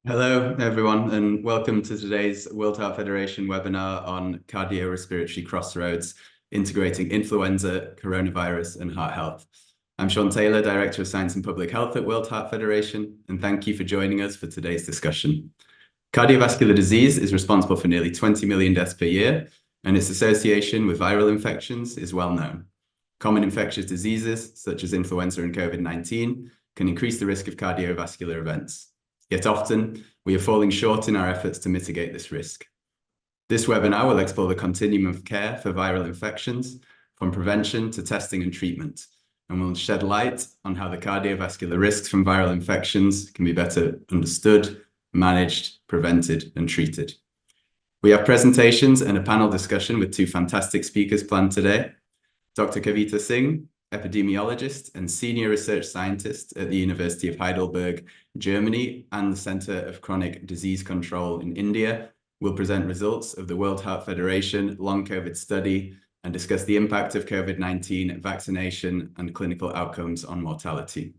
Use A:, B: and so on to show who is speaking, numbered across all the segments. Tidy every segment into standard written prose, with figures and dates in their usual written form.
A: Hello, everyone, and welcome to today's World Heart Federation webinar on Cardiorespiratory Crossroads, integrating influenza, coronavirus, and heart health. I'm Sean Taylor, Director of Science and Public Health at World Heart Federation, and thank you for joining us for today's discussion. Cardiovascular disease is responsible for nearly 20 million deaths per year, and its association with viral infections is well known. Common infectious diseases, such as influenza and COVID-19, can increase the risk of cardiovascular events. Yet often, we are falling short in our efforts to mitigate this risk. This webinar will explore the continuum of care for viral infections, from prevention to testing and treatment, and will shed light on how the cardiovascular risks from viral infections can be better understood, managed, prevented, and treated. We have presentations and a panel discussion with two fantastic speakers planned today. Dr. Kavita Singh, epidemiologist and senior research scientist at the University of Heidelberg, Germany, and the Centre of Chronic Disease Control in India, will present results of the World Heart Federation long COVID study and discuss the impact of COVID-19 vaccination and clinical outcomes on mortality.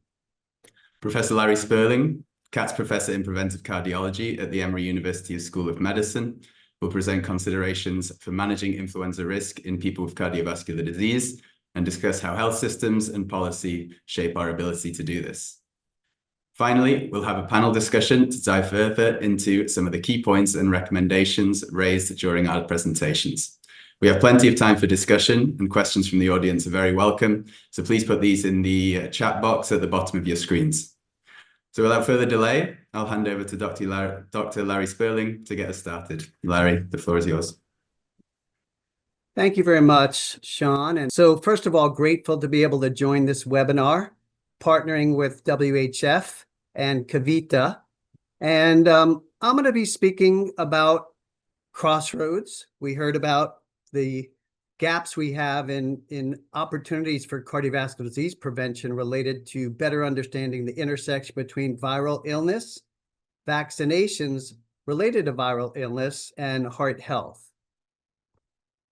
A: Professor Larry Sperling, Katz Professor in Preventive Cardiology at the Emory University School of Medicine, will present considerations for managing influenza risk in people with cardiovascular disease and discuss how health systems and policy shape our ability to do this. Finally, we'll have a panel discussion to dive further into some of the key points and recommendations raised during our presentations. We have plenty of time for discussion, and questions from the audience are very welcome, so please put these in the chat box at the bottom of your screens. So without further delay, I'll hand over to Dr. Larry Sperling to get us started. Larry, the floor is yours.
B: Thank you very much, Sean. And so first of all, grateful to be able to join this webinar, partnering with WHF and Kavita. And I'm going to be speaking about crossroads. We heard about the gaps we have in opportunities for cardiovascular disease prevention related to better understanding the intersection between viral illness, vaccinations related to viral illness, and heart health.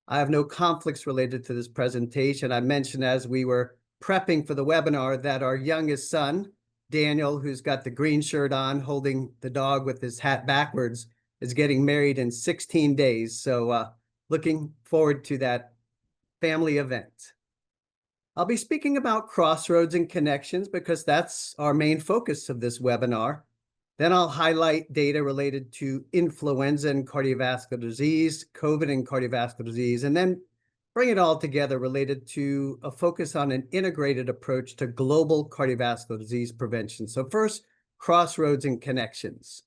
B: I have no conflicts related to this presentation. I mentioned as we were prepping for the webinar that our youngest son, Daniel, who's got the green shirt on, holding the dog with his hat backwards, is getting married in 16 days. So looking forward to that family event. I'll be speaking about crossroads and connections because that's our main focus of this webinar. Then I'll highlight data related to influenza and cardiovascular disease, COVID and cardiovascular disease, and then bring it all together related to a focus on an integrated approach to global cardiovascular disease prevention. So first, crossroads and connections.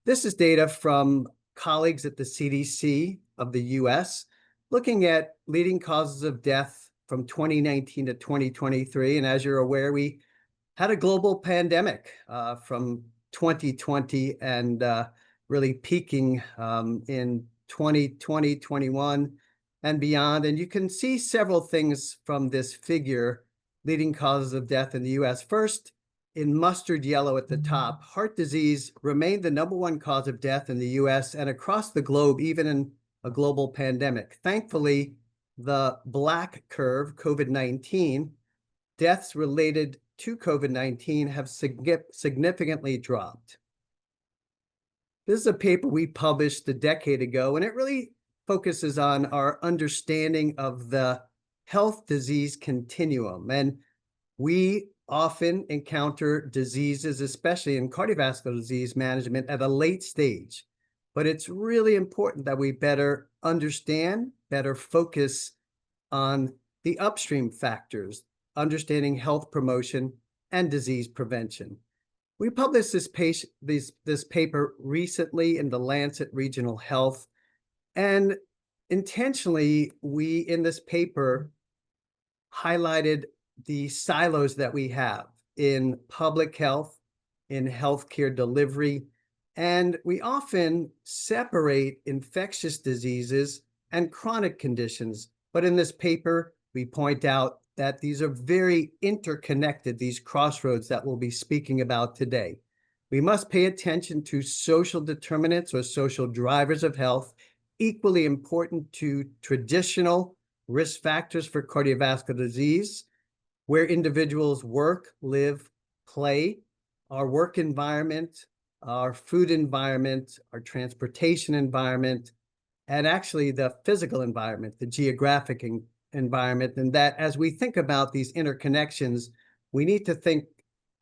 B: This is data from colleagues at the CDC of the US, looking at leading causes of death from 2019 to 2023. And as you're aware, we had a global pandemic from 2020 and really peaking in 2020, 21 and beyond. And you can see several things from this figure, leading causes of death in the US. First, in mustard yellow at the top, heart disease remained the #1 cause of death in the US and across the globe, even in a global pandemic. Thankfully, the black curve, COVID-19, deaths related to COVID-19 have significantly dropped. This is a paper we published a decade ago, and it really focuses on our understanding of the health disease continuum. And we often encounter diseases, especially in cardiovascular disease management, at a late stage. But it's really important that we better understand, better focus on the upstream factors, understanding health promotion and disease prevention. We published this paper recently in the Lancet Regional Health, and intentionally, we in this paper highlighted the silos that we have in public health, in healthcare delivery, and we often separate infectious diseases and chronic conditions. But in this paper, we point out that these are very interconnected, these crossroads that we'll be speaking about today. We must pay attention to social determinants or social drivers of health, equally important to traditional risk factors for cardiovascular disease, where individuals work, live, play, our work environment, our food environment, our transportation environment, and actually the physical environment, the geographic environment. And that as we think about these interconnections, we need to think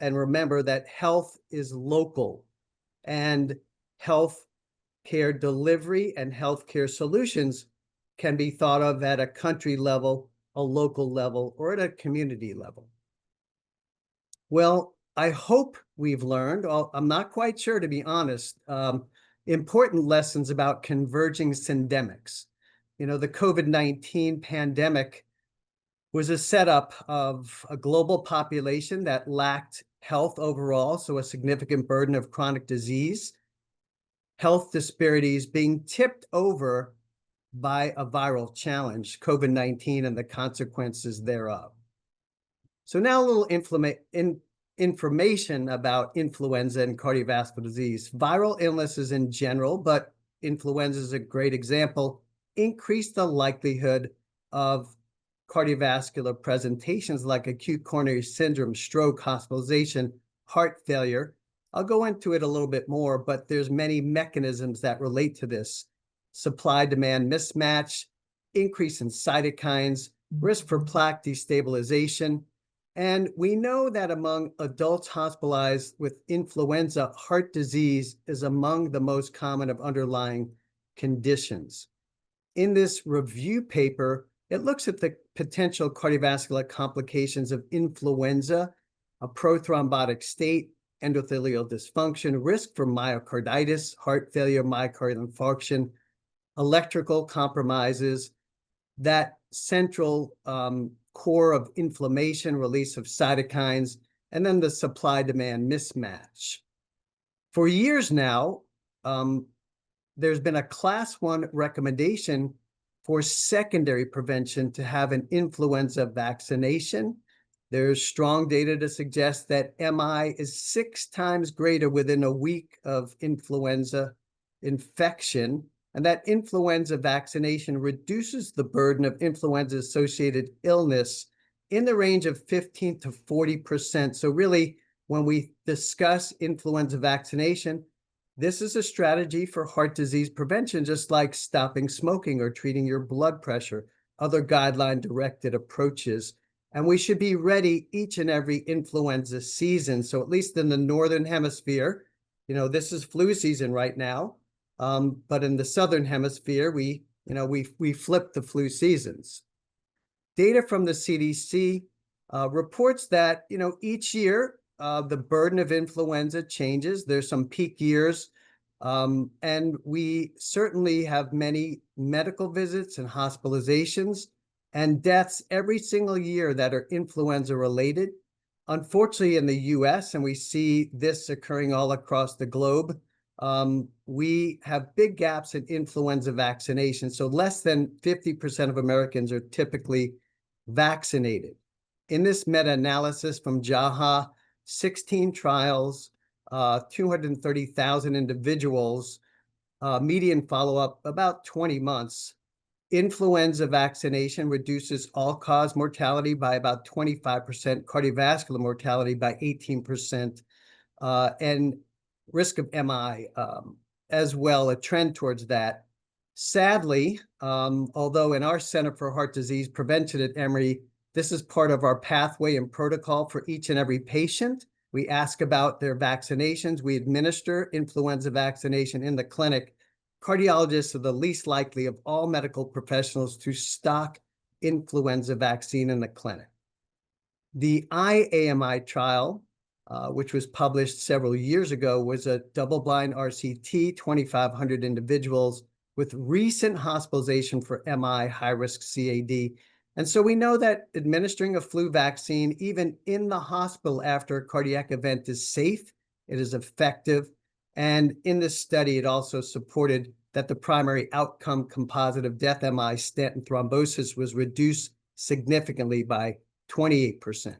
B: and remember that health is local, and health care delivery and healthcare solutions can be thought of at a country level, a local level, or at a community level. Well, I hope we've learned, I'm not quite sure, to be honest, important lessons about converging syndemics. You know, the COVID-19 pandemic was a setup of a global population that lacked health overall, so a significant burden of chronic disease, health disparities being tipped over by a viral challenge, COVID-19, and the consequences thereof. So now a little information about influenza and cardiovascular disease. Viral illnesses in general, but influenza is a great example, increase the likelihood of cardiovascular presentations like acute coronary syndrome, stroke, hospitalization, heart failure. I'll go into it a little bit more, but there's many mechanisms that relate to this. Supply-demand mismatch, increase in cytokines, risk for plaque destabilization. And we know that among adults hospitalized with influenza, heart disease is among the most common of underlying conditions. In this review paper, it looks at the potential cardiovascular complications of influenza, a prothrombotic state, endothelial dysfunction, risk for myocarditis, heart failure, myocardial infarction, electrical compromises, that central core of inflammation, release of cytokines, and then the supply-demand mismatch. For years now, there's been a class 1 recommendation for secondary prevention to have an influenza vaccination. There's strong data to suggest that MI is 6 times greater within a week of influenza infection, and that influenza vaccination reduces the burden of influenza-associated illness in the range of 15 to 40%. So really, when we discuss influenza vaccination, this is a strategy for heart disease prevention, just like stopping smoking or treating your blood pressure, other guideline-directed approaches. And we should be ready each and every influenza season. So at least in the Northern Hemisphere, you know, this is flu season right now. But in the Southern Hemisphere, we flip the flu seasons. Data from the CDC reports that, you know, each year, the burden of influenza changes. There's some peak years, and we certainly have many medical visits and hospitalizations and deaths every single year that are influenza related. Unfortunately, in the US, and we see this occurring all across the globe, we have big gaps in influenza vaccination. So less than 50% of Americans are typically vaccinated. In this meta-analysis from JAHA, 16 trials, 230,000 individuals, median follow-up about 20 months. Influenza vaccination reduces all-cause mortality by about 25%, cardiovascular mortality by 18%, and risk of MI as well, a trend towards that. Sadly, although in our Center for Heart Disease Prevention at Emory, this is part of our pathway and protocol for each and every patient. We ask about their vaccinations. We administer influenza vaccination in the clinic. Cardiologists are the least likely of all medical professionals to stock influenza vaccine in the clinic. The IAMI trial, which was published several years ago, was a double-blind RCT, 2,500 individuals with recent hospitalization for MI, high-risk CAD. And so we know that administering a flu vaccine, even in the hospital after a cardiac event, is safe, it is effective. And in this study, it also supported that the primary outcome composite of death, MI, stent, and thrombosis was reduced significantly by 28%.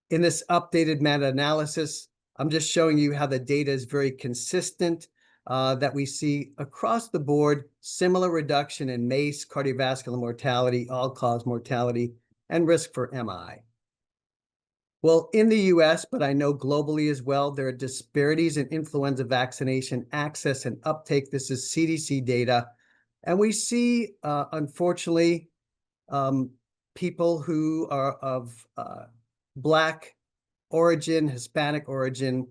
B: In this updated meta-analysis, I'm just showing you how the data is very consistent, that we see across the board similar reduction in MACE, cardiovascular mortality, all-cause mortality, and risk for MI. Well, in the US, but I know globally as well, there are disparities in influenza vaccination access and uptake. This is CDC data. And we see, unfortunately, people who are of Black origin, Hispanic origin,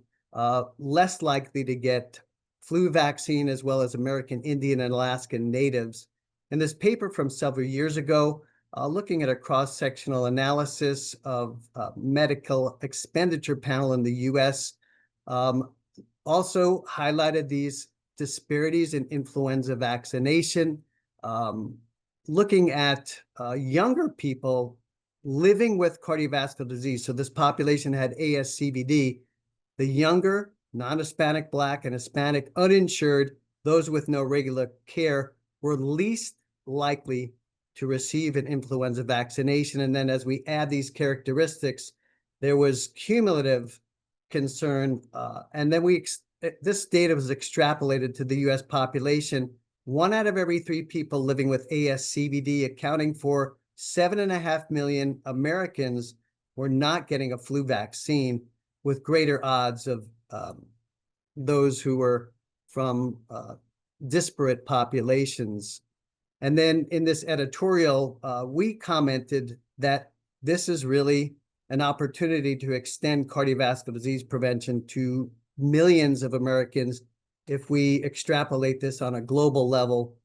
B: less likely to get flu vaccine, as well as American Indian and Alaskan natives. In this paper from several years ago, looking at a cross-sectional analysis of medical expenditure panel in the US, also highlighted these disparities in influenza vaccination, looking at younger people living with cardiovascular disease. So this population had ASCVD. The younger, non-Hispanic, Black, and Hispanic uninsured, those with no regular care, were least likely to receive an influenza vaccination. And then as we add these characteristics, there was cumulative concern. And then this data was extrapolated to the US population. 1 out of every 3 people living with ASCVD, accounting for 7.5 million Americans, were not getting a flu vaccine, with greater odds of those who were from disparate populations. And then in this editorial, we commented that this is really an opportunity to extend cardiovascular disease prevention to millions of Americans. If we extrapolate this on a global level,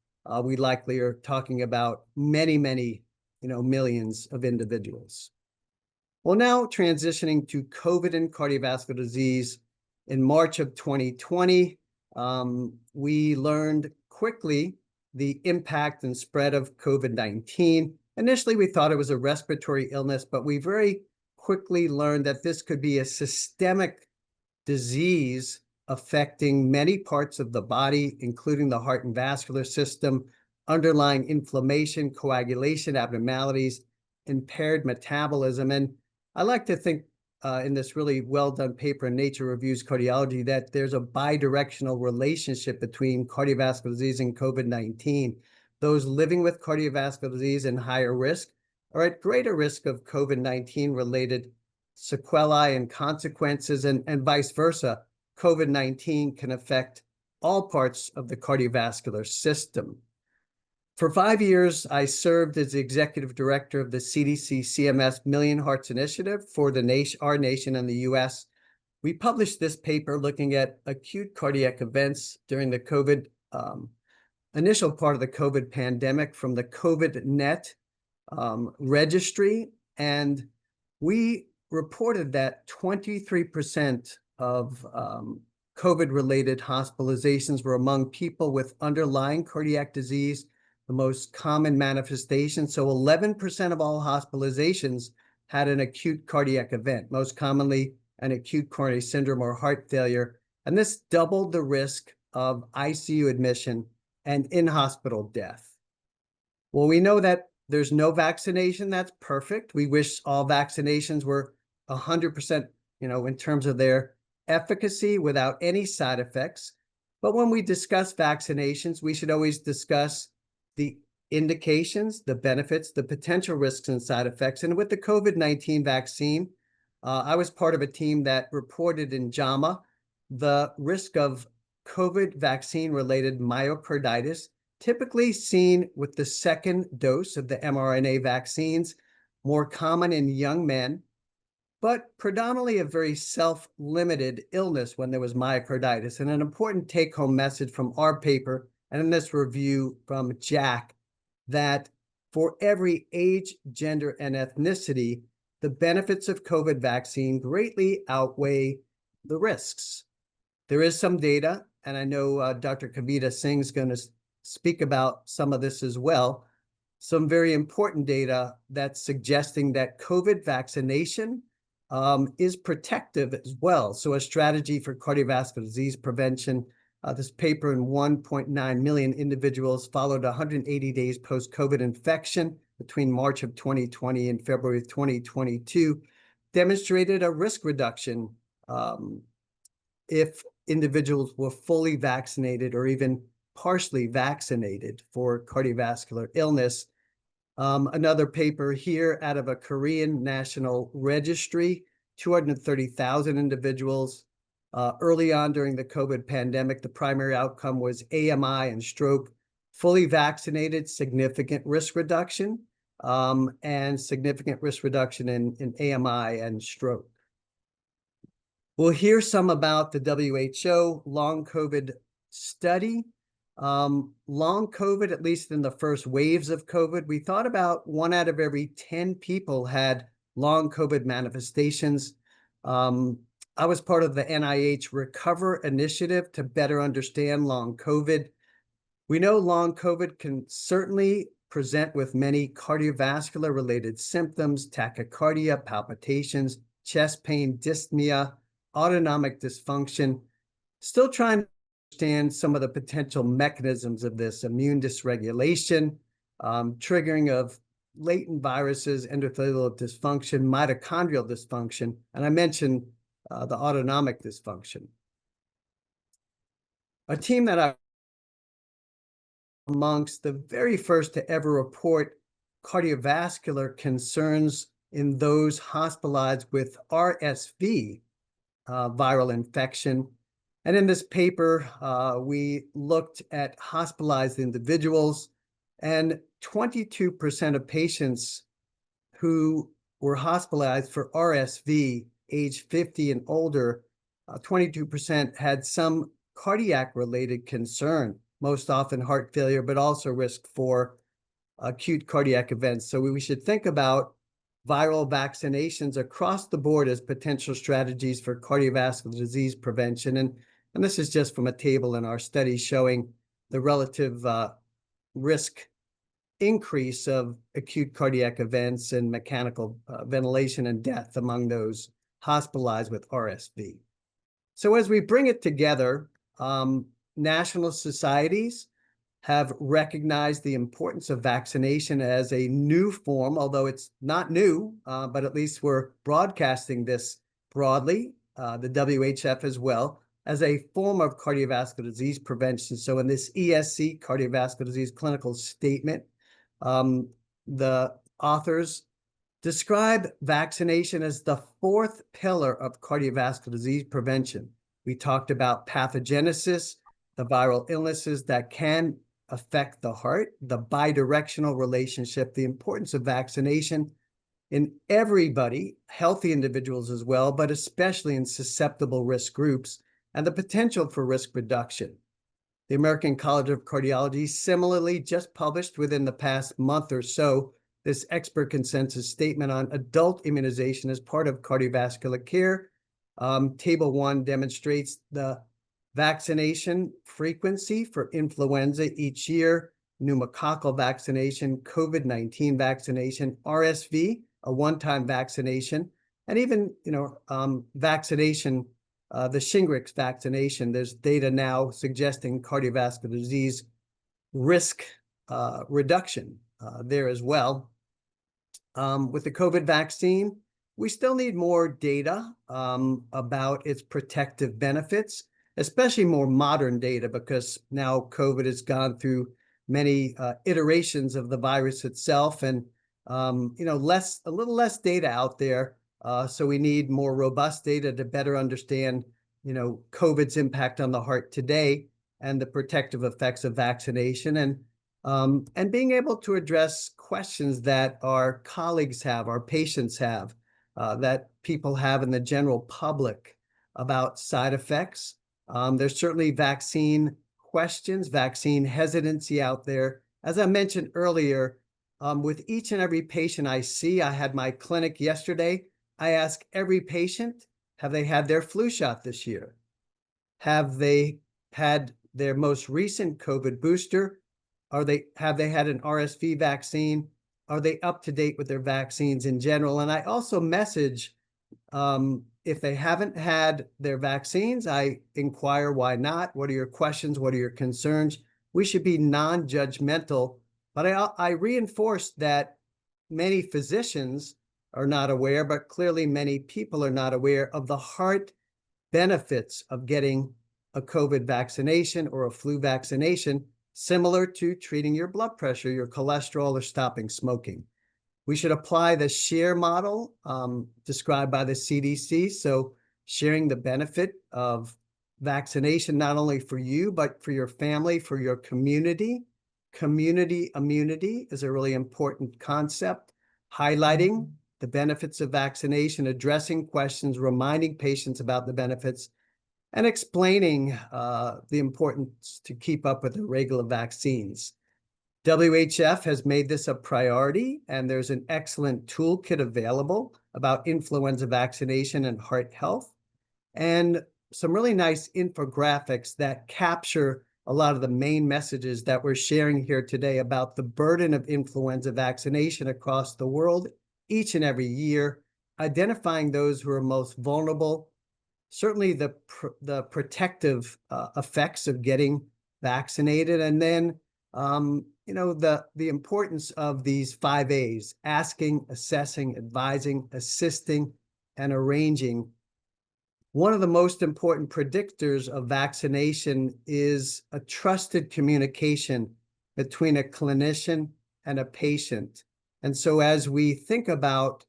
B: we likely are talking about many, many, millions of individuals. Well, now transitioning to COVID and cardiovascular disease, in March of 2020, we learned quickly the impact and spread of COVID-19. Initially, we thought it was a respiratory illness, but we very quickly learned that this could be a systemic disease affecting many parts of the body, including the heart and vascular system, underlying inflammation, coagulation abnormalities, impaired metabolism. And I like to think in this really well-done paper in Nature Reviews Cardiology that there's a bidirectional relationship between cardiovascular disease and COVID-19. Those living with cardiovascular disease and higher risk are at greater risk of COVID-19 related sequelae and consequences, and vice versa. COVID-19 can affect all parts of the cardiovascular system. For 5 years, I served as the executive director of the CDC CMS Million Hearts Initiative for our nation and the US. We published this paper looking at acute cardiac events during the COVID, initial part of the COVID pandemic from the COVID-Net registry. And we reported that 23% of COVID-related hospitalizations were among people with underlying cardiac disease, the most common manifestation. So 11% of all hospitalizations had an acute cardiac event, most commonly an acute coronary syndrome or heart failure. And this doubled the risk of ICU admission and in-hospital death. Well, we know that there's no vaccination that's perfect. We wish all vaccinations were 100%, in terms of their efficacy without any side effects. But when we discuss vaccinations, we should always discuss the indications, the benefits, the potential risks and side effects. And with the COVID-19 vaccine, I was part of a team that reported in JAMA the risk of COVID vaccine-related myocarditis, typically seen with the second dose of the mRNA vaccines, more common in young men, but predominantly a very self-limited illness when there was myocarditis. And an important take-home message from our paper and in this review from Jack, that for every age, gender, and ethnicity, the benefits of COVID vaccine greatly outweigh the risks. There is some data, and I know Dr. Kavita Singh is going to speak about some of this as well, some very important data that's suggesting that COVID vaccination is protective as well. So a strategy for cardiovascular disease prevention. This paper in 1.9 million individuals followed 180 days post-COVID infection between March of 2020 and February of 2022 demonstrated a risk reduction if individuals were fully vaccinated or even partially vaccinated for cardiovascular illness. Another paper here out of a Korean national registry 230,000 individuals. Early on during the COVID pandemic, the primary outcome was AMI and stroke. Fully vaccinated, significant risk reduction, and significant risk reduction in AMI and stroke. We'll hear some about the WHO long COVID study. Long COVID, at least in the first waves of COVID, we thought about 1 out of every 10 people had long COVID manifestations. I was part of the NIH Recover initiative to better understand long COVID. We know long COVID can certainly present with many cardiovascular related symptoms, tachycardia, palpitations, chest pain, dyspnea, autonomic dysfunction. Still trying to understand some of the potential mechanisms of this: immune dysregulation, triggering of latent viruses, endothelial dysfunction, mitochondrial dysfunction, and I mentioned the autonomic dysfunction. A team that I amongst the very first to ever report cardiovascular concerns in those hospitalized with RSV viral infection. And in this paper, we looked at hospitalized individuals, and 22% of patients who were hospitalized for RSV, age 50 and older, 22% had some cardiac-related concern, most often heart failure, but also risk for acute cardiac events. So we should think about viral vaccinations across the board as potential strategies for cardiovascular disease prevention. And this is just from a table in our study showing the relative risk increase of acute cardiac events and mechanical ventilation and death among those hospitalized with RSV. So as we bring it together, national societies have recognized the importance of vaccination as a new form, although it's not new, but at least we're broadcasting this broadly, the WHF as well, as a form of cardiovascular disease prevention. So in this ESC, cardiovascular disease clinical statement, the authors describe vaccination as the 4th pillar of cardiovascular disease prevention. We talked about pathogenesis, the viral illnesses that can affect the heart, the bidirectional relationship, the importance of vaccination in everybody, healthy individuals as well, but especially in susceptible risk groups, and the potential for risk reduction. The American College of Cardiology similarly just published within the past month or so this expert consensus statement on adult immunization as part of cardiovascular care. Table 1 demonstrates the vaccination frequency for influenza each year, pneumococcal vaccination, COVID-19 vaccination, RSV, a one-time vaccination, and even vaccination, the Shingrix vaccination. There's data now suggesting cardiovascular disease risk reduction there as well. With the COVID vaccine, we still need more data about its protective benefits, especially more modern data, because now COVID has gone through many iterations of the virus itself, and a little less data out there. So we need more robust data to better understand, COVID's impact on the heart today and the protective effects of vaccination, and being able to address questions that our colleagues have, our patients have, that people have in the general public about side effects. There's certainly vaccine questions, vaccine hesitancy out there. As I mentioned earlier, with each and every patient I see, I had my clinic yesterday. I ask every patient, have they had their flu shot this year? Have they had their most recent COVID booster? Have they had an RSV vaccine? Are they up to date with their vaccines in general? And I also message, if they haven't had their vaccines, I inquire why not? What are your questions? What are your concerns? We should be non-judgmental, but I reinforce that many physicians are not aware, but clearly many people are not aware of the heart benefits of getting a COVID vaccination or a flu vaccination, similar to treating your blood pressure, your cholesterol, or stopping smoking. We should apply the share model described by the CDC. So sharing the benefit of vaccination, not only for you, but for your family, for your community. Community immunity is a really important concept, highlighting the benefits of vaccination, addressing questions, reminding patients about the benefits, and explaining the importance to keep up with the regular vaccines. WHF has made this a priority, and there's an excellent toolkit available about influenza vaccination and heart health, and some really nice infographics that capture a lot of the main messages that we're sharing here today about the burden of influenza vaccination across the world each and every year, identifying those who are most vulnerable, certainly the protective effects of getting vaccinated, and then the importance of these 5 A's: asking, assessing, advising, assisting, and arranging. One of the most important predictors of vaccination is a trusted communication between a clinician and a patient. And so as we think about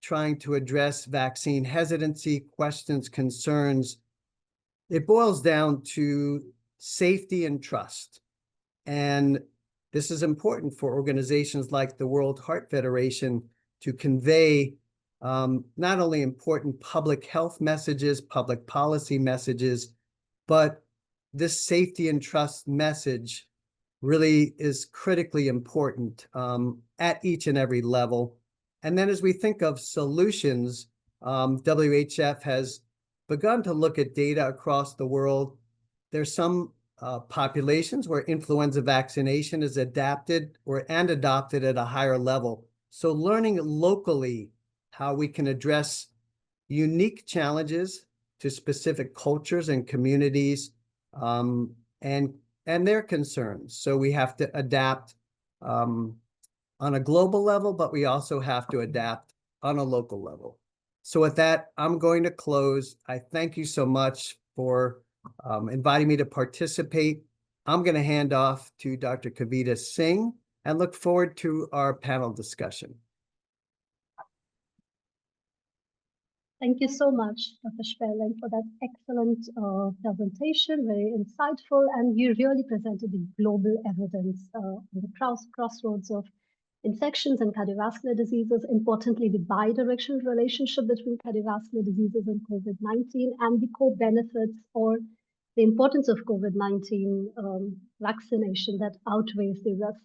B: trying to address vaccine hesitancy, questions, concerns, it boils down to safety and trust. And this is important for organizations like the World Heart Federation to convey not only important public health messages, public policy messages, but this safety and trust message really is critically important at each and every level. And then as we think of solutions, WHF has begun to look at data across the world. There's some populations where influenza vaccination is adapted and adopted at a higher level. So learning locally how we can address unique challenges to specific cultures and communities and their concerns. So we have to adapt on a global level, but we also have to adapt on a local level. So with that, I'm going to close. I thank you so much for inviting me to participate. I'm going to hand off to Dr. Kavita Singh and look forward to our panel discussion.
C: Thank you so much, Dr. Sperling, for that excellent presentation, very insightful, and you really presented the global evidence on the crossroads of infections and cardiovascular diseases, importantly, the bidirectional relationship between cardiovascular diseases and COVID-19, and the co-benefits or the importance of COVID-19 vaccination that outweighs the risk.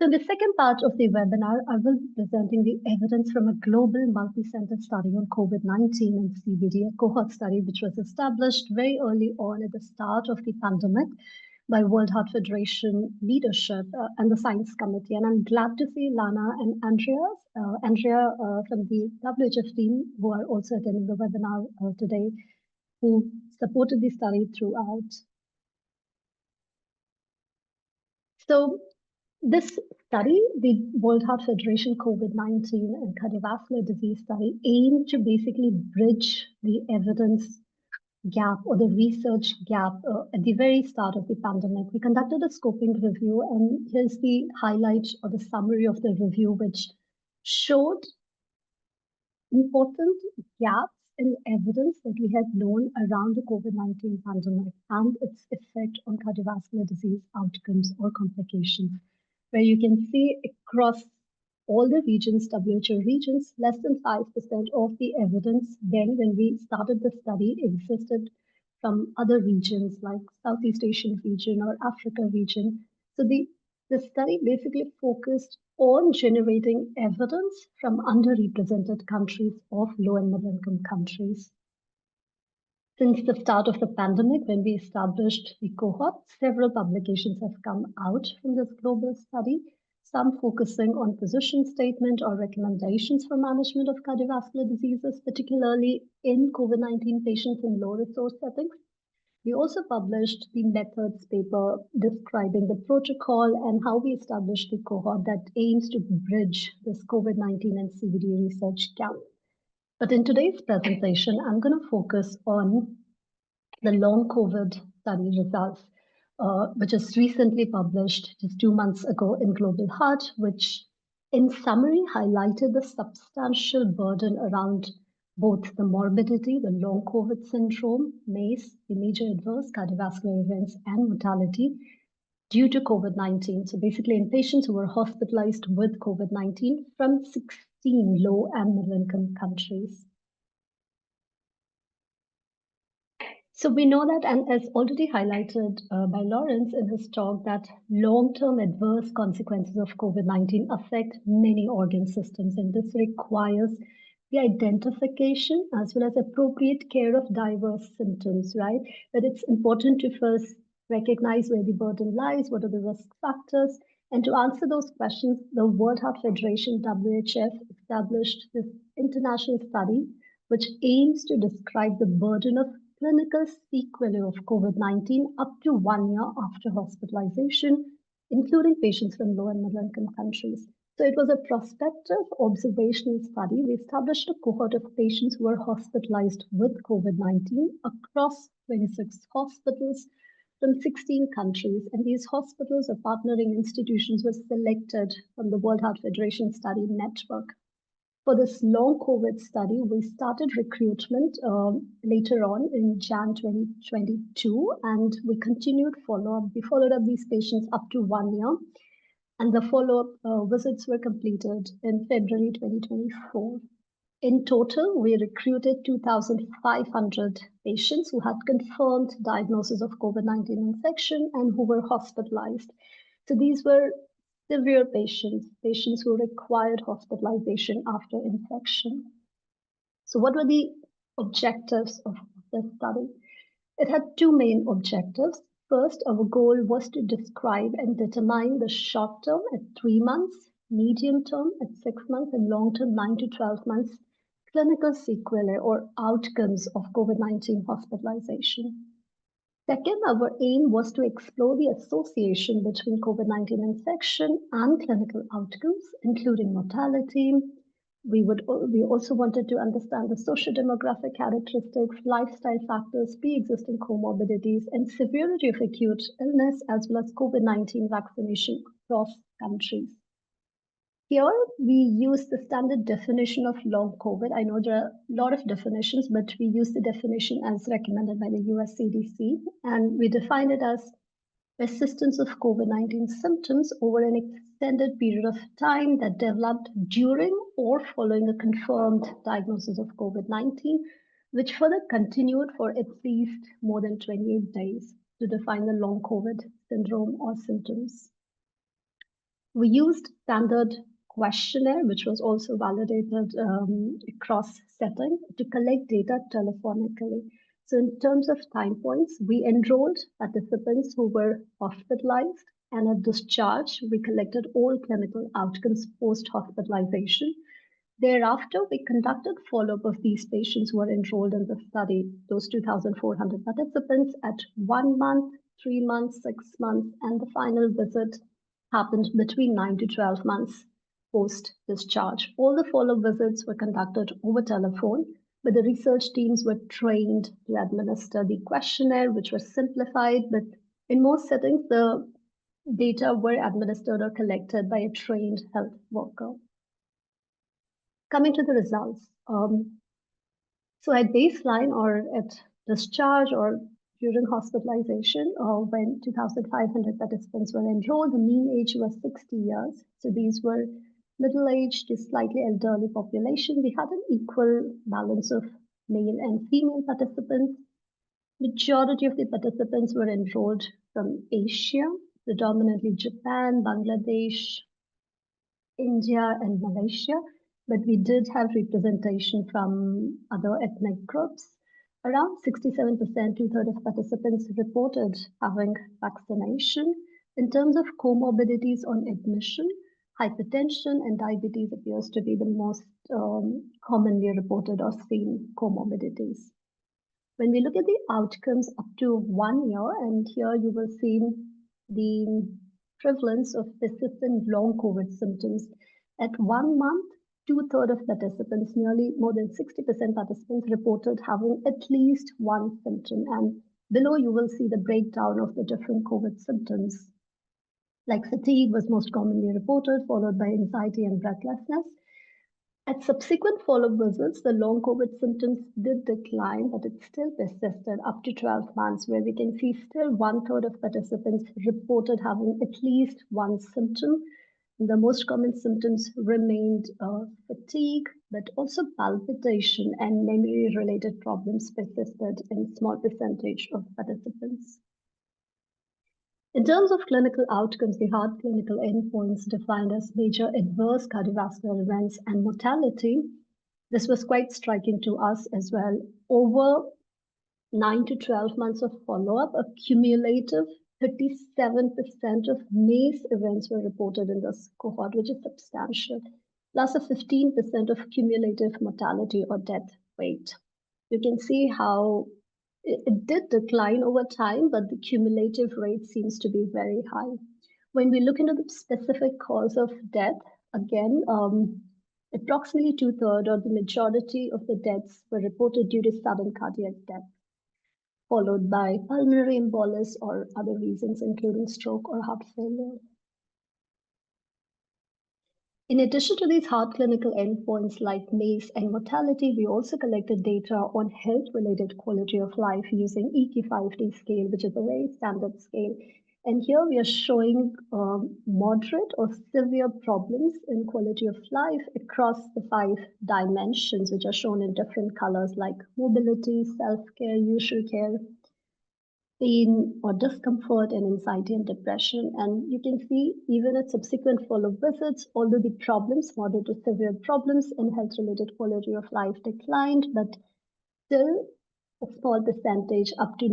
C: So in the second part of the webinar, I will be presenting the evidence from a global multi-center study on COVID-19 and CVD, a cohort study which was established very early on at the start of the pandemic by World Heart Federation leadership and the Science Committee. And I'm glad to see Lana and Andrea from the WHF team, who are also attending the webinar today, who supported the study throughout. So this study, the World Heart Federation COVID-19 and cardiovascular disease study, aimed to basically bridge the evidence gap or the research gap at the very start of the pandemic. We conducted a scoping review, and here's the highlight or the summary of the review, which showed important gaps in evidence that we had known around the COVID-19 pandemic and its effect on cardiovascular disease outcomes or complications, where you can see across all the regions, WHO regions, less than 5% of the evidence then when we started the study existed from other regions like Southeast Asian region or Africa region. So the study basically focused on generating evidence from underrepresented countries of low and middle income countries. Since the start of the pandemic, when we established the cohort, several publications have come out from this global study, some focusing on position statement or recommendations for management of cardiovascular diseases, particularly in COVID-19 patients in low resource settings. We also published the methods paper describing the protocol and how we established the cohort that aims to bridge this COVID-19 and CVD research gap. But in today's presentation, I'm going to focus on the long COVID study results, which was recently published just 2 months ago in Global Heart, which in summary, highlighted the substantial burden around both the morbidity, the long COVID syndrome, MACE, the major adverse cardiovascular events, and mortality due to COVID-19. So basically in patients who were hospitalized with COVID-19 from 16 low and middle income countries. So we know that, and as already highlighted by Lawrence in his talk, that long-term adverse consequences of COVID-19 affect many organ systems, and this requires the identification as well as appropriate care of diverse symptoms, right? But it's important to first recognize where the burden lies, what are the risk factors, and to answer those questions, the World Heart Federation, WHF, established this international study which aims to describe the burden of clinical sequelae of COVID-19 up to 1 year after hospitalization, including patients from low and middle income countries. So it was a prospective observational study. We established a cohort of patients who were hospitalized with COVID-19 across 26 hospitals from 16 countries. And these hospitals or partnering institutions were selected from the World Heart Federation study network. For this long COVID study, we started recruitment later on in Jan 2022, and we continued follow-up. We followed up these patients up to 1 year, and the follow-up visits were completed in February 2024. In total, we recruited 2,500 patients who had confirmed diagnosis of COVID-19 infection and who were hospitalized. So these were severe patients who required hospitalization after infection. So what were the objectives of this study? It had two main objectives. First, our goal was to describe and determine the short term at 3 months, medium term at 6 months, and long term 9 to 12 months clinical sequelae or outcomes of COVID-19 hospitalization. Second, our aim was to explore the association between COVID-19 infection and clinical outcomes, including mortality. We also wanted to understand the socio-demographic characteristics, lifestyle factors, pre-existing comorbidities, and severity of acute illness, as well as COVID-19 vaccination across countries. Here, we use the standard definition of long COVID. I know there are a lot of definitions, but we use the definition as recommended by the US CDC, and we define it as persistence of COVID-19 symptoms over an extended period of time that developed during or following a confirmed diagnosis of COVID-19, which further continued for at least more than 28 days to define the long COVID syndrome or symptoms. We used standard questionnaire, which was also validated across settings, to collect data telephonically. So in terms of time points, we enrolled participants who were hospitalized, and at discharge, we collected all clinical outcomes post-hospitalization. Thereafter, we conducted follow-up of these patients who were enrolled in the study, those 2,400 participants at 1 month, 3 months, 6 months, and the final visit happened between 9 to 12 months post-discharge. All the follow-up visits were conducted over telephone, but the research teams were trained to administer the questionnaire, which was simplified, but in most settings, the data were administered or collected by a trained health worker. Coming to the results. So at baseline or at discharge or during hospitalization, when 2,500 participants were enrolled, the mean age was 60 years. So these were middle-aged to slightly elderly population. We had an equal balance of male and female participants. Majority of the participants were enrolled from Asia, predominantly Japan, Bangladesh, India, and Malaysia, but we did have representation from other ethnic groups. Around 67%, two-thirds of participants reported having vaccination. In terms of comorbidities on admission, hypertension and diabetes appears to be the most commonly reported or seen comorbidities. When we look at the outcomes up to 1 year, and here you will see the prevalence of persistent long COVID symptoms. At 1 month, two-thirds of participants, nearly more than 60% participants reported having at least one symptom. And below you will see the breakdown of the different COVID symptoms. Like fatigue was most commonly reported, followed by anxiety and breathlessness. At subsequent follow-up visits, the long COVID symptoms did decline, but it still persisted up to 12 months, where we can see still 1/3 of participants reported having at least one symptom. The most common symptoms remained fatigue, but also palpitation and memory-related problems persisted in a small percentage of participants. In terms of clinical outcomes, the hard clinical endpoints defined as major adverse cardiovascular events and mortality, this was quite striking to us as well. Over 9 to 12 months of follow-up, a cumulative 37% of MACE events were reported in this cohort, which is substantial, plus a 15% of cumulative mortality or death rate. You can see how it did decline over time, but the cumulative rate seems to be very high. When we look into the specific cause of death, again, approximately 2/3 or the majority of the deaths were reported due to sudden cardiac death, followed by pulmonary embolus or other reasons, including stroke or heart failure. In addition to these hard clinical endpoints like MACE and mortality, we also collected data on health-related quality of life using EQ5D scale, which is a very standard scale. And here we are showing moderate or severe problems in quality of life across the 5 dimensions, which are shown in different colors like mobility, self-care, usual care, pain or discomfort, and anxiety and depression. And you can see even at subsequent follow-up visits, although the problems, moderate to severe problems in health-related quality of life declined, but still a small percentage, up to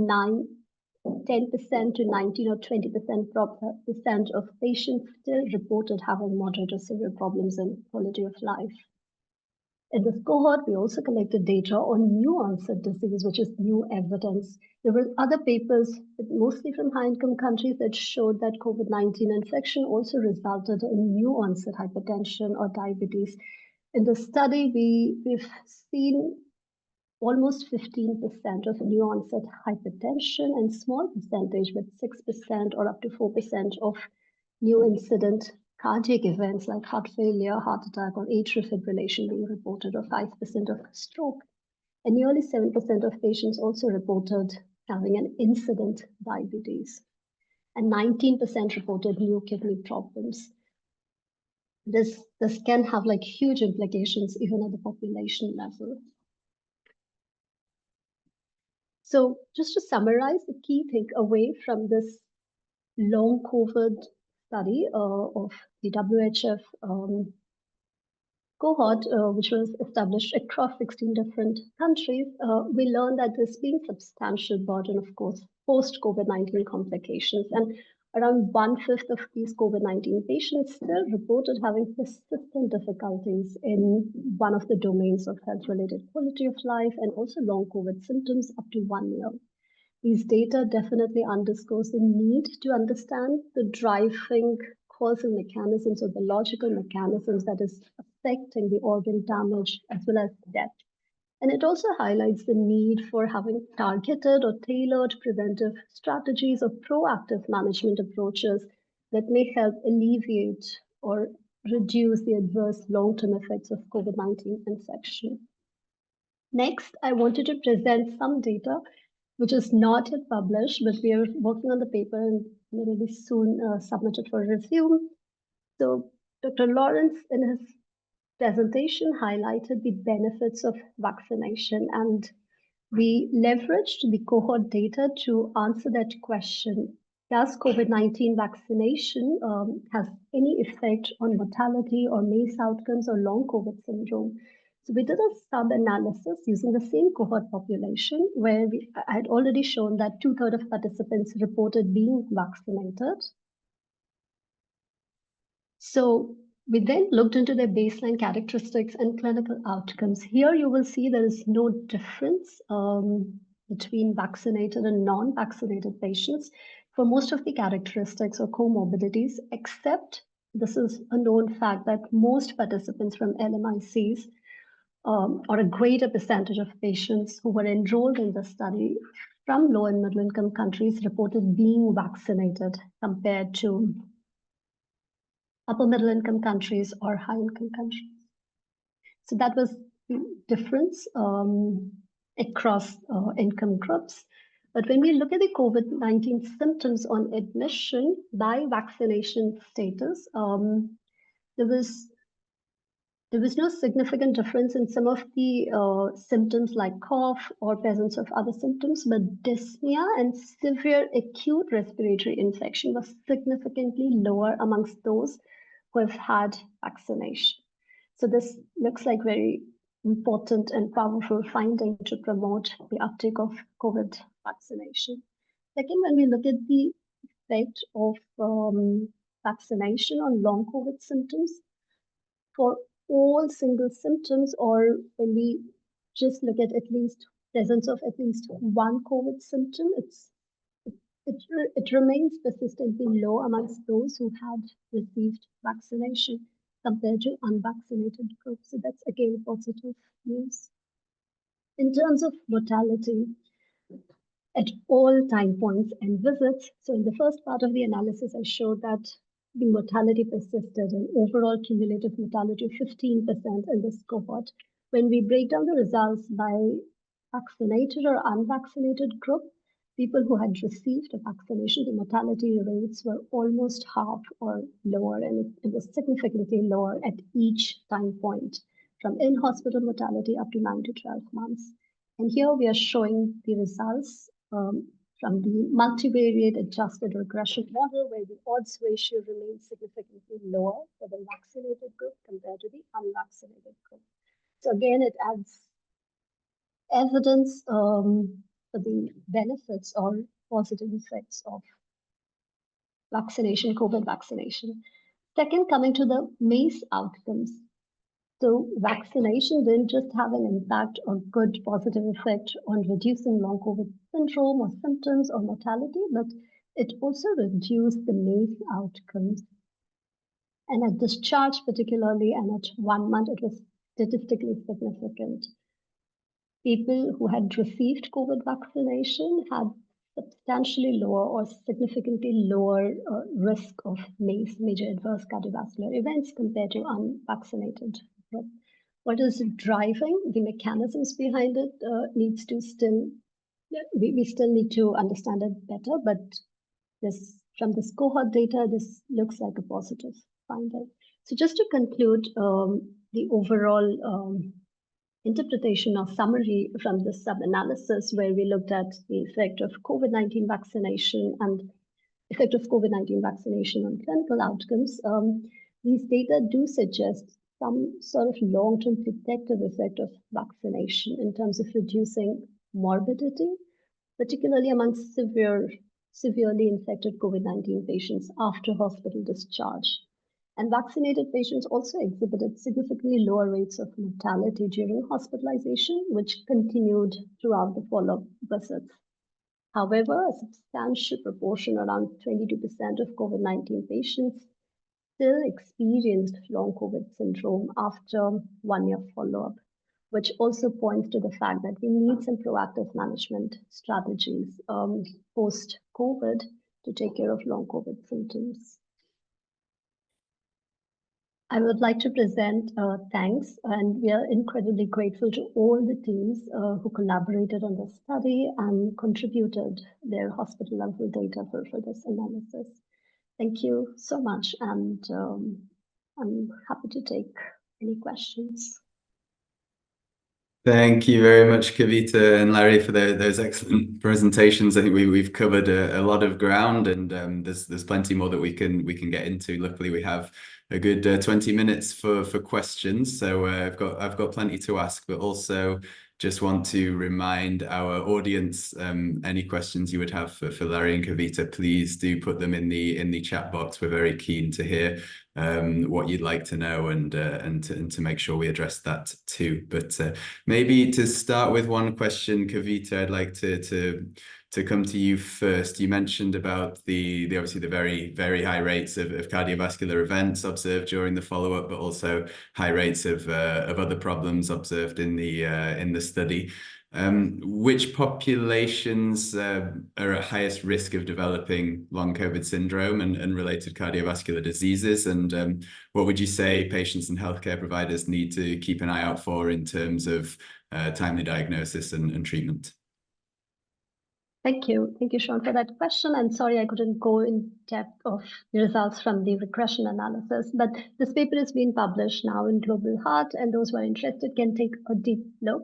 C: 10% to 19 or 20% of patients still reported having moderate or severe problems in quality of life. In this cohort, we also collected data on new onset disease, which is new evidence. There were other papers, mostly from high-income countries, that showed that COVID-19 infection also resulted in new onset hypertension or diabetes. In the study, we've seen almost 15% of new onset hypertension and small percentage with 6% or up to 4% of new incident cardiac events like heart failure, heart attack, or atrial fibrillation being reported, or 5% of stroke. And nearly 7% of patients also reported having an incident diabetes. And 19% reported new kidney problems. This can have like huge implications even at the population level. So just to summarize, the key takeaway from this long COVID study of the WHF cohort, which was established across 16 different countries, we learned that there's been substantial burden, of course, post-COVID-19 complications. And around 1/5 of these COVID-19 patients still reported having persistent difficulties in one of the domains of health-related quality of life and also long COVID symptoms up to 1 year. These data definitely underscores the need to understand the driving causal mechanisms or the logical mechanisms that is affecting the organ damage as well as death. And it also highlights the need for having targeted or tailored preventive strategies or proactive management approaches that may help alleviate or reduce the adverse long-term effects of COVID-19 infection. Next, I wanted to present some data which is not yet published, but we are working on the paper and will be soon submitted for review. So Dr. Lawrence, in his presentation, highlighted the benefits of vaccination, and we leveraged the cohort data to answer that question. Does COVID-19 vaccination has any effect on mortality or MACE outcomes or long COVID syndrome? So we did a sub-analysis using the same cohort population where I had already shown that 2/3 of participants reported being vaccinated. So we then looked into their baseline characteristics and clinical outcomes. Here you will see there is no difference between vaccinated and non-vaccinated patients for most of the characteristics or comorbidities, except this is a known fact that most participants from LMICs or a greater percentage of patients who were enrolled in the study from low and middle income countries reported being vaccinated compared to upper middle income countries or high income countries. So that was the difference across income groups. But when we look at the COVID-19 symptoms on admission by vaccination status, there was no significant difference in some of the symptoms like cough or presence of other symptoms, but dyspnea and severe acute respiratory infection was significantly lower amongst those who have had vaccination. So this looks like very important and powerful finding to promote the uptake of COVID vaccination. Second, when we look at the effect of vaccination on long COVID symptoms, for all single symptoms, or when we just look at least presence of at least one COVID symptom, it remains persistently low amongst those who had received vaccination compared to unvaccinated groups. So that's again positive news. In terms of mortality, at all time points and visits, so in the first part of the analysis, I showed that the mortality persisted, an overall cumulative mortality of 15% in this cohort. When we break down the results by vaccinated or unvaccinated group, people who had received a vaccination, the mortality rates were almost half or lower, and it was significantly lower at each time point, from in-hospital mortality up to 9 to 12 months. And here we are showing the results from the multivariate adjusted regression model, where the odds ratio remains significantly lower for the vaccinated group compared to the unvaccinated group. So again, it adds evidence for the benefits or positive effects of vaccination, COVID vaccination. Second, coming to the MACE outcomes. So vaccination didn't just have an impact or good positive effect on reducing long COVID syndrome or symptoms or mortality, but it also reduced the MACE outcomes. And at discharge particularly, and at 1 month, it was statistically significant. People who had received COVID vaccination had substantially lower or significantly lower risk of MACE, major adverse cardiovascular events, compared to unvaccinated group. What is driving the mechanisms behind it needs to still, we still need to understand it better, but this, from this cohort data, this looks like a positive finding. So just to conclude, the overall interpretation or summary from this sub-analysis, where we looked at the effect of COVID-19 vaccination and effect of COVID-19 vaccination on clinical outcomes, these data do suggest some sort of long-term protective effect of vaccination in terms of reducing morbidity, particularly amongst severely infected COVID-19 patients after hospital discharge. And vaccinated patients also exhibited significantly lower rates of mortality during hospitalization, which continued throughout the follow-up visits. However, a substantial proportion, around 22% of COVID-19 patients, still experienced long COVID syndrome after 1 year follow-up, which also points to the fact that we need some proactive management strategies post-COVID to take care of long COVID symptoms. I would like to present thanks, and we are incredibly grateful to all the teams who collaborated on this study and contributed their hospital level data for this analysis. Thank you so much, and I'm happy to take any questions.
A: Thank you very much, Kavita and Larry, for those excellent presentations. I think we've covered a lot of ground, and there's plenty more that we can get into. Luckily, we have a good 20 minutes for questions, so I've got plenty to ask, but also just want to remind our audience, any questions you would have for Larry and Kavita, please do put them in the chat box. We're very keen to hear what you'd like to know, and to make sure we address that too. But maybe to start with one question, Kavita, I'd like to come to you first. You mentioned about the obviously the very high rates of cardiovascular events observed during the follow-up, but also high rates of other problems observed in the study. Which populations are at highest risk of developing long COVID syndrome and related cardiovascular diseases? And what would you say patients and healthcare providers need to keep an eye out for in terms of timely diagnosis and treatment?
C: Thank you, Sean, for that question. And sorry, I couldn't go in depth of the results from the regression analysis, but this paper is being published now in Global Heart, and those who are interested can take a deep look.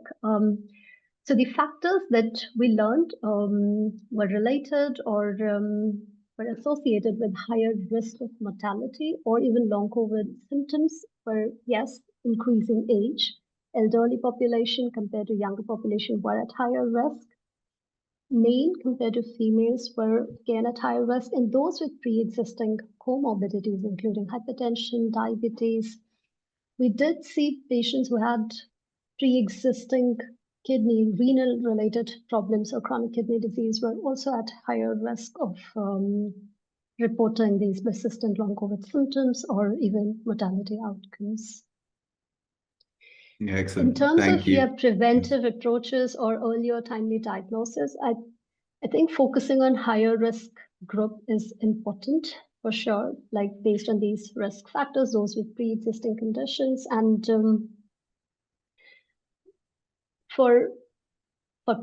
C: So the factors that we learned were related or were associated with higher risk of mortality or even long COVID symptoms were, yes, increasing age. Elderly population compared to younger population were at higher risk. Male compared to females were again at higher risk, and those with pre-existing comorbidities, including hypertension, diabetes. We did see patients who had pre-existing kidney, renal-related problems or chronic kidney disease were also at higher risk of reporting these persistent long COVID symptoms or even mortality outcomes.
A: Yeah, excellent.
C: In terms
A: Thank
C: of
A: you.
C: preventive approaches or earlier timely diagnosis, I think focusing on higher risk group is important for sure, like based on these risk factors, those with pre-existing conditions. And for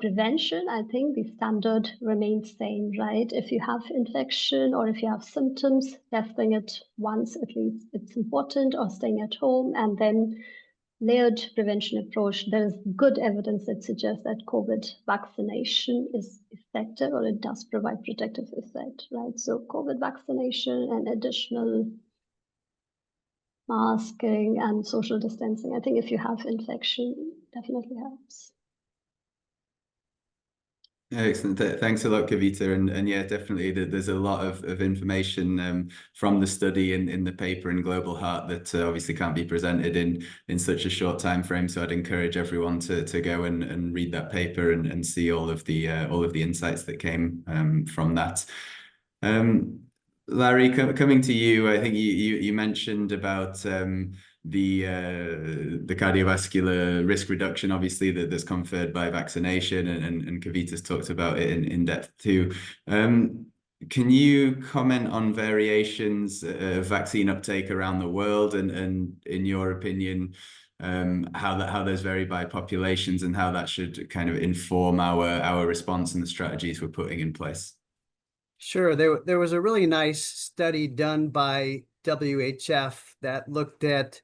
C: prevention, I think the standard remains same, right? If you have infection or if you have symptoms, testing it once at least, it's important, or staying at home, and then layered prevention approach. There's good evidence that suggests that COVID vaccination is effective, or it does provide protective effect, right? So COVID vaccination and additional masking and social distancing, I think if you have infection, definitely helps.
A: Excellent. Thanks a lot, Kavita. And yeah, definitely there's a lot of information from the study in the paper in Global Heart that obviously can't be presented in such a short time frame. So I'd encourage everyone to go and read that paper and see all of the insights that came from that. Larry, coming to you, I think you mentioned about the cardiovascular risk reduction, obviously, that's conferred by vaccination, and Kavita's talked about it in depth too. Can you comment on variations of vaccine uptake around the world, and in your opinion, how those vary by populations and how that should kind of inform our response and the strategies we're putting in place?
B: Sure. There was a really nice study done by WHF that looked at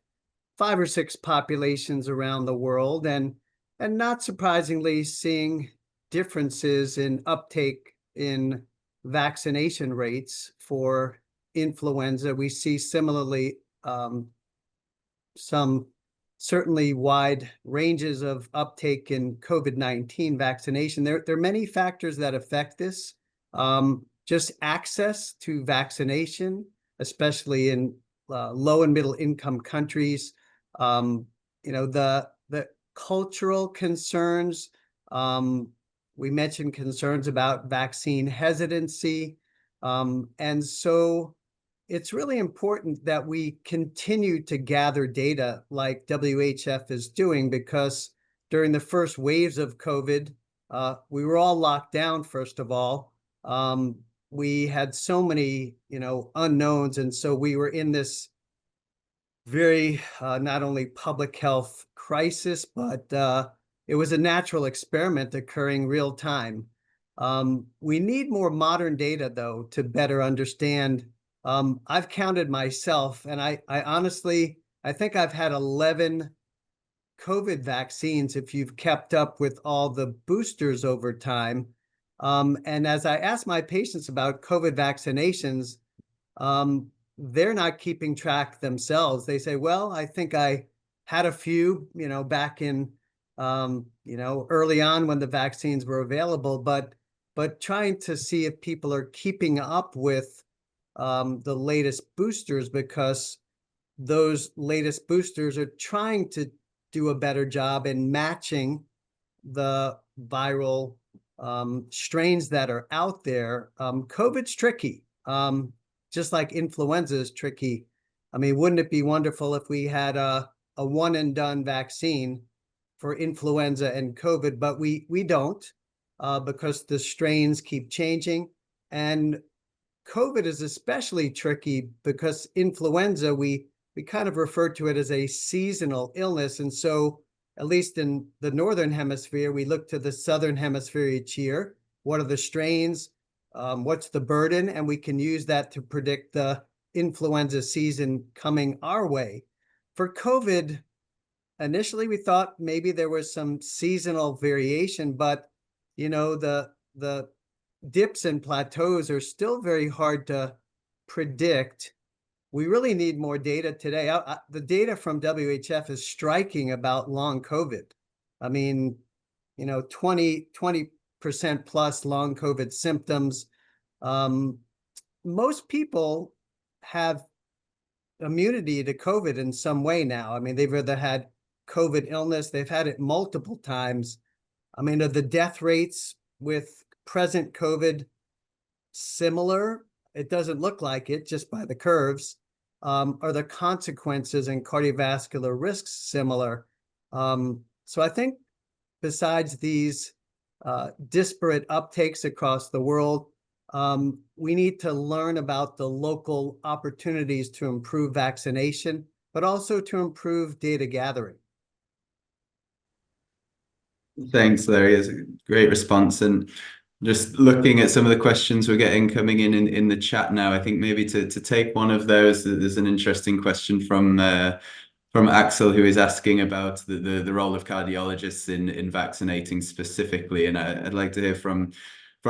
B: 5 or 6 populations around the world, and not surprisingly seeing differences in uptake in vaccination rates for influenza. We see similarly some certainly wide ranges of uptake in COVID-19 vaccination. There are many factors that affect this. Just access to vaccination, especially in low and middle income countries. The cultural concerns. We mentioned concerns about vaccine hesitancy. And so it's really important that we continue to gather data like WHF is doing, because during the first waves of COVID, we were all locked down, first of all. We had so many, unknowns. And so we were in this very, not only public health crisis, but it was a natural experiment occurring real time. We need more modern data, though, to better understand. I've counted myself, and I honestly, I think I've had 11 COVID vaccines if you've kept up with all the boosters over time. And as I ask my patients about COVID vaccinations, they're not keeping track themselves. They say, well, I think I had a few, back in, early on when the vaccines were available, but trying to see if people are keeping up with the latest boosters, because those latest boosters are trying to do a better job in matching the viral strains that are out there. COVID's tricky, just like influenza is tricky. I mean, wouldn't it be wonderful if we had a one and done vaccine for influenza and COVID, but we don't because the strains keep changing. And COVID is especially tricky because influenza, we kind of refer to it as a seasonal illness. And so, at least in the Northern Hemisphere, we look to the Southern Hemisphere each year. What are the strains? What's the burden? And we can use that to predict the influenza season coming our way. For COVID, initially we thought maybe there was some seasonal variation, but the dips and plateaus are still very hard to predict. We really need more data today. The data from WHF is striking about long COVID. I mean, 20% plus long COVID symptoms. Most people have immunity to COVID in some way now. I mean, they've either had COVID illness, they've had it multiple times. I mean, are the death rates with present COVID similar? It doesn't look like it just by the curves. Are the consequences and cardiovascular risks similar? So I think besides these disparate uptakes across the world, we need to learn about the local opportunities to improve vaccination, but also to improve data gathering.
A: Thanks, Larry. It's a great response. And just looking at some of the questions we're getting coming in the chat now, I think maybe to take one of those, there's an interesting question from Axel, who is asking about the role of cardiologists in vaccinating specifically. And I'd like to hear from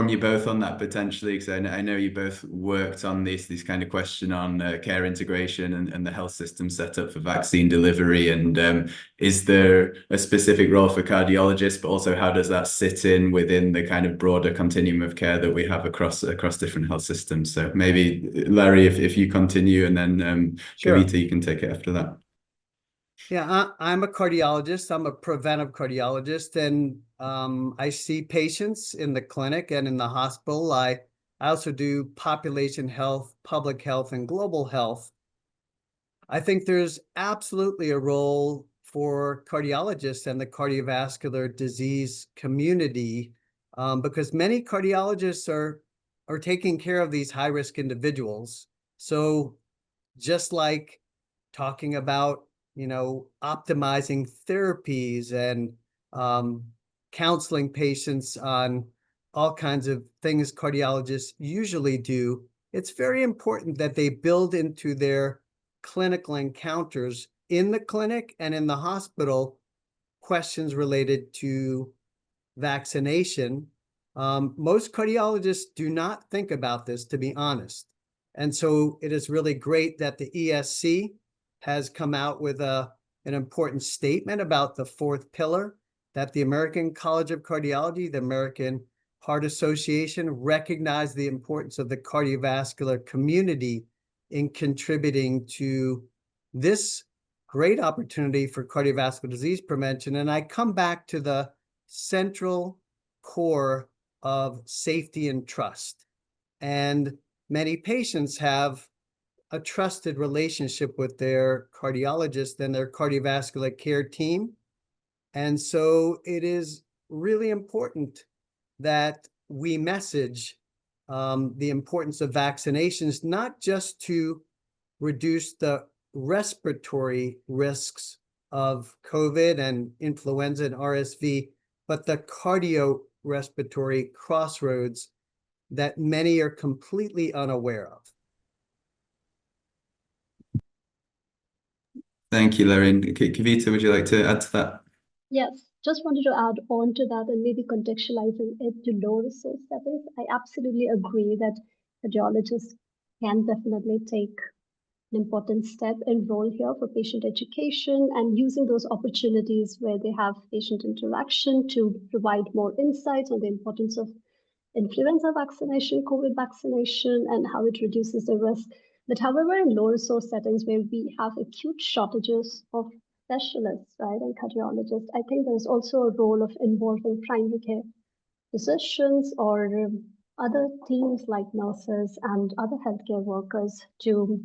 A: you both on that potentially, because I know you both worked on this kind of question on care integration and the health system setup for vaccine delivery. And is there a specific role for cardiologists, but also how does that sit in within the kind of broader continuum of care that we have across different health systems? So maybe Larry, if you continue, and then
B: Sure.
A: Kavita, you can take it after that.
B: Yeah, I'm a cardiologist. I'm a preventive cardiologist, and I see patients in the clinic and in the hospital. I also do population health, public health, and global health. I think there's absolutely a role for cardiologists and the cardiovascular disease community because many cardiologists are taking care of these high-risk individuals. So just like talking about optimizing therapies and counseling patients on all kinds of things cardiologists usually do, it's very important that they build into their clinical encounters in the clinic and in the hospital questions related to vaccination. Most cardiologists do not think about this, to be honest. And so it is really great that the ESC has come out with an important statement about the fourth pillar, that the American College of Cardiology, the American Heart Association, recognize the importance of the cardiovascular community in contributing to this great opportunity for cardiovascular disease prevention. And I come back to the central core of safety and trust. And many patients have a trusted relationship with their cardiologist and their cardiovascular care team. And so it is really important that we message the importance of vaccinations, not just to reduce the respiratory risks of COVID and influenza and RSV, but the cardiorespiratory crossroads that many are completely unaware of.
A: Thank you, Larry. And Kavita, would you like to add to that?
C: Yes, just wanted to add on to that and maybe contextualizing it to low resource settings. I absolutely agree that cardiologists can definitely take an important step and role here for patient education and using those opportunities where they have patient interaction to provide more insights on the importance of influenza vaccination, COVID vaccination, and how it reduces the risk. But however, in low resource settings where we have acute shortages of specialists, right, and cardiologists, I think there's also a role of involving primary care physicians or other teams like nurses and other healthcare workers to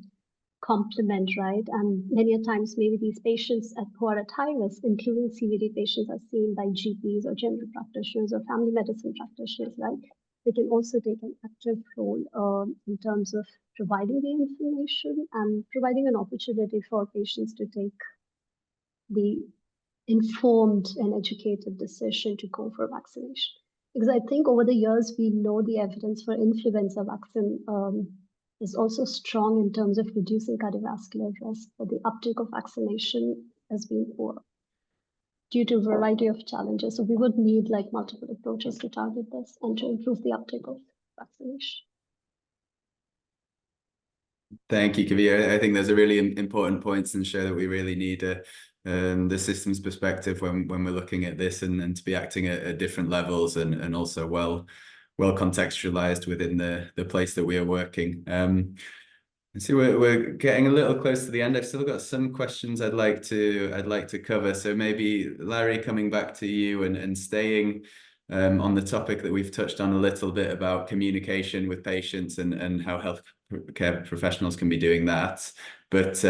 C: complement, right? And many a times, maybe these patients who are at high risk, including CVD patients, are seen by GPs or general practitioners or family medicine practitioners, right? They can also take an active role in terms of providing the information and providing an opportunity for patients to take the informed and educated decision to go for vaccination. Because I think over the years, we know the evidence for influenza vaccine is also strong in terms of reducing cardiovascular risk, but the uptake of vaccination has been poor due to a variety of challenges. So we would need like multiple approaches to target this and to improve the uptake of vaccination.
A: Thank you, Kavita. I think those are really important points and show that we really need the systems perspective when we're looking at this, and to be acting at different levels and also well contextualized within the place that we are working. So we're getting a little close to the end. I've still got some questions I'd like to cover. So maybe Larry, coming back to you and staying on the topic that we've touched on a little bit about communication with patients and how healthcare professionals can be doing that. But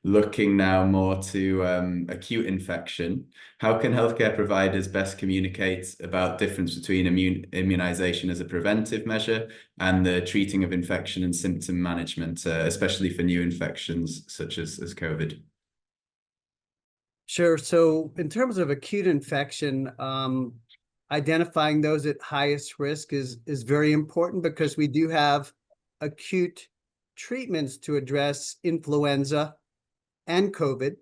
A: looking now more to acute infection, how can healthcare providers best communicate about difference between immunization as a preventive measure and the treating of infection and symptom management, especially for new infections such as COVID?
B: Sure. So in terms of acute infection, identifying those at highest risk is very important, because we do have acute treatments to address influenza and COVID.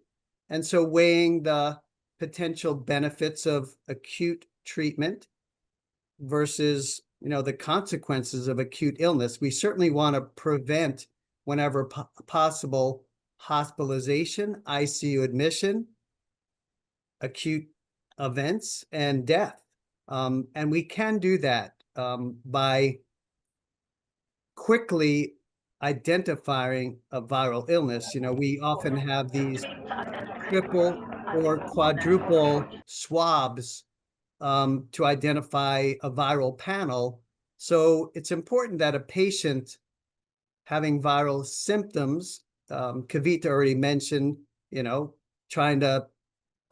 B: And so weighing the potential benefits of acute treatment versus, the consequences of acute illness. We certainly want to prevent, whenever possible, hospitalization, ICU admission, acute events, and death. And we can do that by quickly identifying a viral illness. We often have these triple or quadruple swabs to identify a viral panel. So it's important that a patient having viral symptoms, Kavita already mentioned, trying to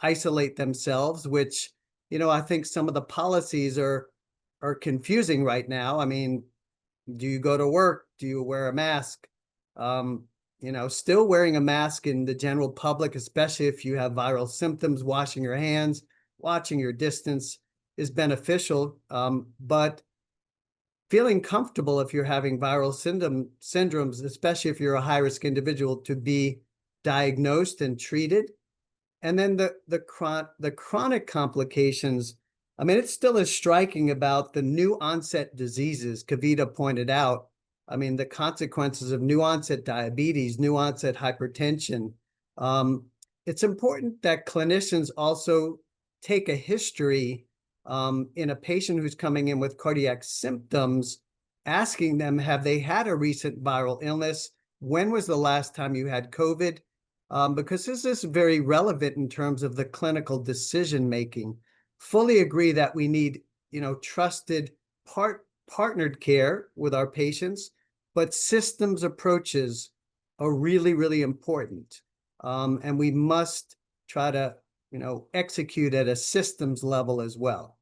B: isolate themselves, which, I think some of the policies are confusing right now. I mean, do you go to work? Do you wear a mask? Still wearing a mask in the general public, especially if you have viral symptoms, washing your hands, watching your distance is beneficial. But feeling comfortable if you're having viral syndromes, especially if you're a high-risk individual, to be diagnosed and treated. And then the chronic complications, I mean, it still is striking about the new onset diseases Kavita pointed out. I mean, the consequences of new onset diabetes, new onset hypertension. It's important that clinicians also take a history in a patient who's coming in with cardiac symptoms, asking them, have they had a recent viral illness? When was the last time you had COVID? Because this is very relevant in terms of the clinical decision-making. Fully agree that we need, trusted partnered care with our patients, but systems approaches are really, really important. And we must try to, execute at a systems level as well.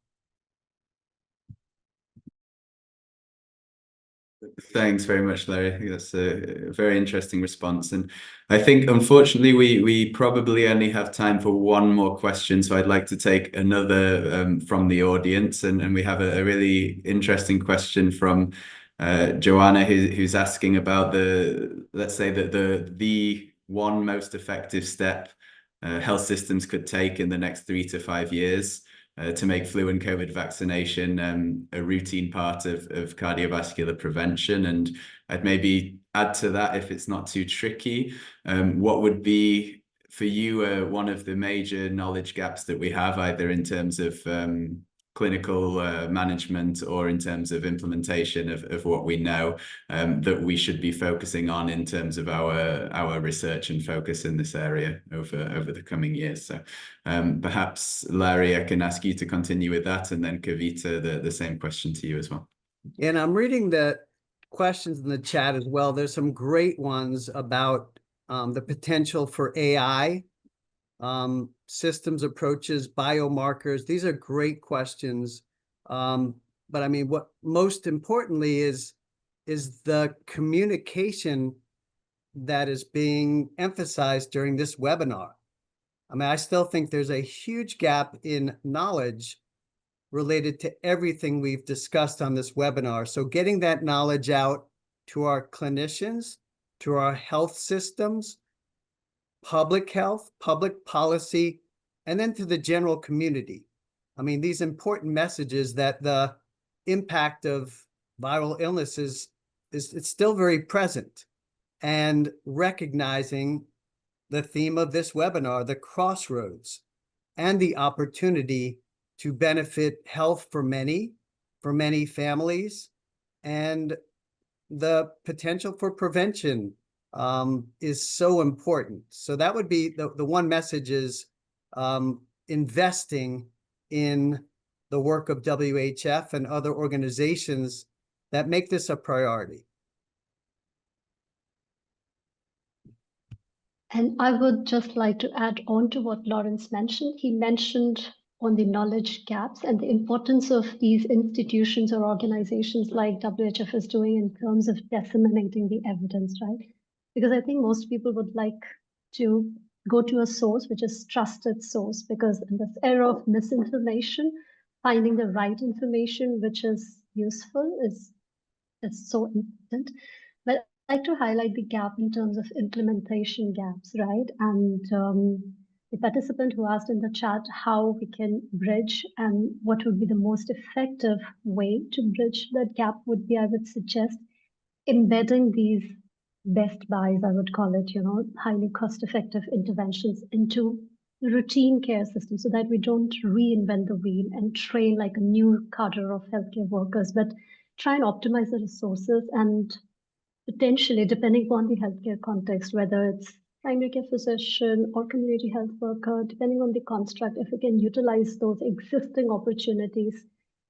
A: Thanks very much, Larry. I think that's a very interesting response. And I think, unfortunately, we probably only have time for one more question. So I'd like to take another from the audience. And we have a really interesting question from Joanna, who's asking about let's say that the one most effective step health systems could take in the next 3 to 5 years to make flu and COVID vaccination a routine part of cardiovascular prevention. And I'd maybe add to that, if it's not too tricky, what would be for you one of the major knowledge gaps that we have, either in terms of clinical management or in terms of implementation of what we know, that we should be focusing on in terms of our research and focus in this area over the coming years. So perhaps, Larry, I can ask you to continue with that, and then Kavita, the same question to you as well.
B: And I'm reading the questions in the chat as well. There's some great ones about the potential for AI, systems approaches, biomarkers. These are great questions. But I mean, what most importantly is the communication that is being emphasized during this webinar. I mean, I still think there's a huge gap in knowledge related to everything we've discussed on this webinar. So getting that knowledge out to our clinicians, to our health systems, public health, public policy, and then to the general community. I mean, these important messages that the impact of viral illnesses it's still very present, and recognizing the theme of this webinar, the crossroads, and the opportunity to benefit health for many families, and the potential for prevention is so important. So that would be the one message is investing in the work of WHF and other organizations that make this a priority.
C: And I would just like to add on to what Lawrence mentioned. He mentioned on the knowledge gaps and the importance of these institutions or organizations like WHF is doing in terms of disseminating the evidence, right? Because I think most people would like to go to a source which is trusted source, because in this era of misinformation, finding the right information which is useful is so important. But I'd like to highlight the gap in terms of implementation gaps, right? And the participant who asked in the chat how we can bridge and what would be the most effective way to bridge that gap would be, I would suggest, embedding these best buys, I would call it, highly cost-effective interventions into routine care systems so that we don't reinvent the wheel and train like a new cadre of healthcare workers, but try and optimize the resources and potentially, depending upon the healthcare context, whether it's primary care physician or community health worker, depending on the construct, if we can utilize those existing opportunities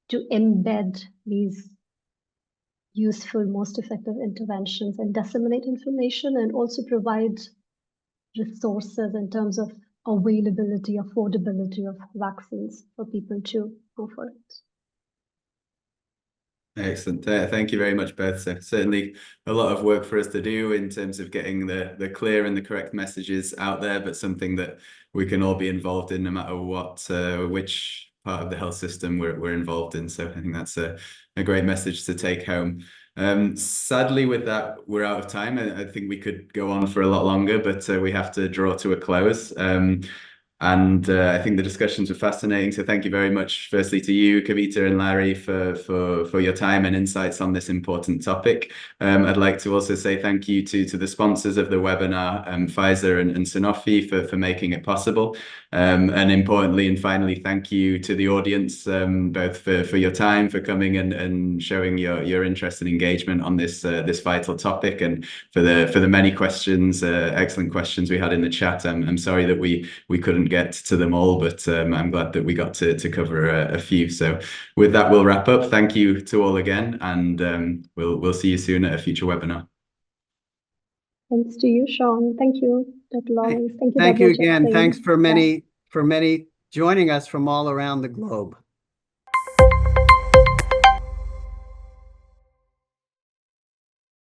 C: to embed these useful, most effective interventions and disseminate information, and also provide resources in terms of availability, affordability of vaccines for people to go for it.
A: Excellent. Thank you very much, both. So certainly a lot of work for us to do in terms of getting the clear and the correct messages out there, but something that we can all be involved in no matter what, which part of the health system we're involved in. So I think that's a great message to take home. Sadly, with that, we're out of time. I think we could go on for a lot longer, but we have to draw to a close. And I think the discussions were fascinating. So thank you very much, firstly, to you, Kavita and Larry, for your time and insights on this important topic. I'd like to also say thank you to the sponsors of the webinar, Pfizer and Sanofi, for making it possible. And importantly and finally, thank you to the audience, both for your time, for coming and showing your interest and engagement on this vital topic, and for the many questions, excellent questions we had in the chat. I'm sorry that we couldn't get to them all, but I'm glad that we got to cover a few. So with that, we'll wrap up. Thank you to all again, and we'll see you soon at a future webinar.
C: Thanks to you, Sean. Thank you, Dr. Lawrence.
B: Thank you again. Thanks for many joining us from all around the globe.